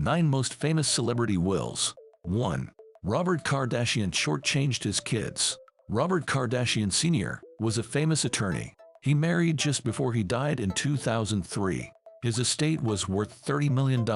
9 Most Famous Celebrity Wills. 1. Robert Kardashian shortchanged his kids. Robert Kardashian Sr. was a famous attorney. He married just before he died in 2003. His estate was worth $30 million.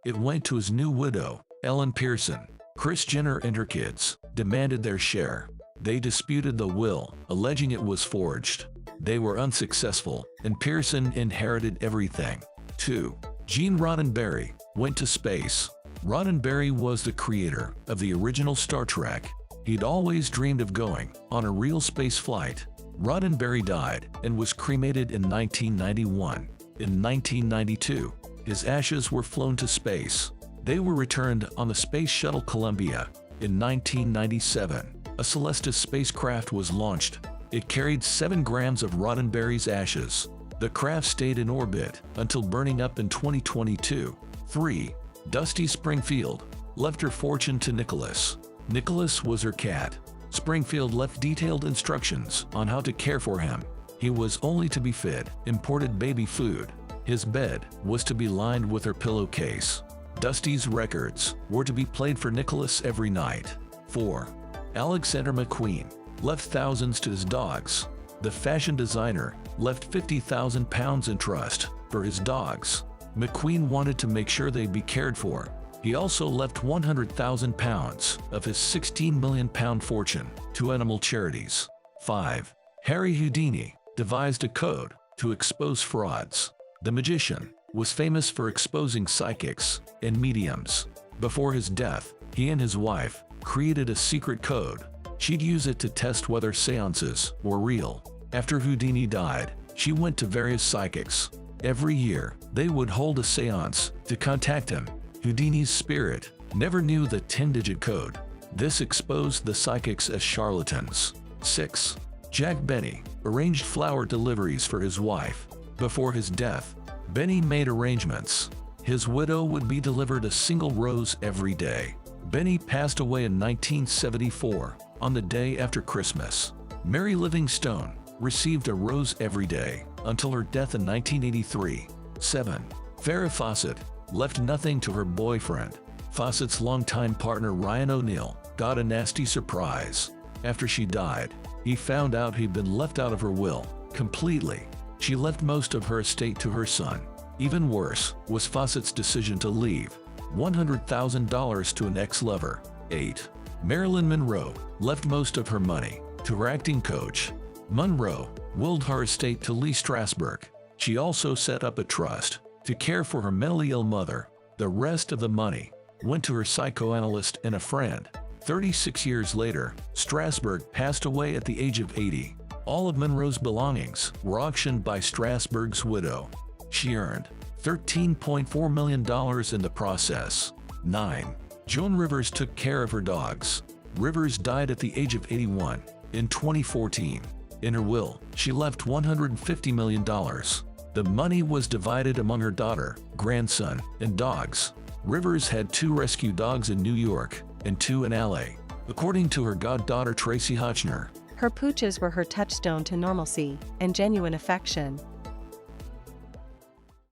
It went to his new widow, Ellen Pearson. Kris Jenner and her kids demanded their share. They disputed the will, alleging it was forged. They were unsuccessful, and Pearson inherited everything. 2. Gene Roddenberry went to space. Roddenberry was the creator of the original Star Trek. He'd always dreamed of going on a real space flight. Roddenberry died and was cremated in 1991. In 1992, his ashes were flown to space. They were returned on the Space Shuttle Columbia. In 1997, a Celestis spacecraft was launched. It carried 7 grams of Roddenberry's ashes. The craft stayed in orbit until burning up in 2022. 3. Dusty Springfield left her fortune to Nicholas. Nicholas was her cat. Springfield left detailed instructions on how to care for him. He was only to be fed imported baby food. His bed was to be lined with her pillowcase. Dusty's records were to be played for Nicholas every night. 4. Alexander McQueen left thousands to his dogs. The fashion designer left £50,000 in trust for his dogs. McQueen wanted to make sure they'd be cared for. He also left £100,000 of his £16 million fortune to animal charities. 5. Harry Houdini devised a code to expose frauds. The magician was famous for exposing psychics and mediums. Before his death, he and his wife created a secret code. She'd use it to test whether seances were real. After Houdini died, she went to various psychics. Every year, they would hold a seance to contact him. Houdini's spirit never knew the 10-digit code. This exposed the psychics as charlatans. 6. Jack Benny arranged flower deliveries for his wife. Before his death, Benny made arrangements. His widow would be delivered a single rose every day. Benny passed away in 1974 on the day after Christmas. Mary Livingstone received a rose every day until her death in 1983. 7. Farrah Fawcett left nothing to her boyfriend. Fawcett's longtime partner Ryan O'Neal got a nasty surprise. After she died, he found out he'd been left out of her will completely. She left most of her estate to her son. Even worse was Fawcett's decision to leave $100,000 to an ex-lover. 8. Marilyn Monroe left most of her money to her acting coach. Monroe willed her estate to Lee Strasberg. She also set up a trust to care for her mentally ill mother. The rest of the money went to her psychoanalyst and a friend. 36 years later, Strasberg passed away at the age of 80. All of Monroe's belongings were auctioned by Strasberg's widow. She earned $13.4 million in the process. 9. Joan Rivers took care of her dogs. Rivers died at the age of 81 in 2014. In her will, she left $150 million. The money was divided among her daughter, grandson, and dogs. Rivers had 2 rescue dogs in New York and 2 in LA. According to her goddaughter Tracy Hotchner, her pooches were her touchstone to normalcy and genuine affection.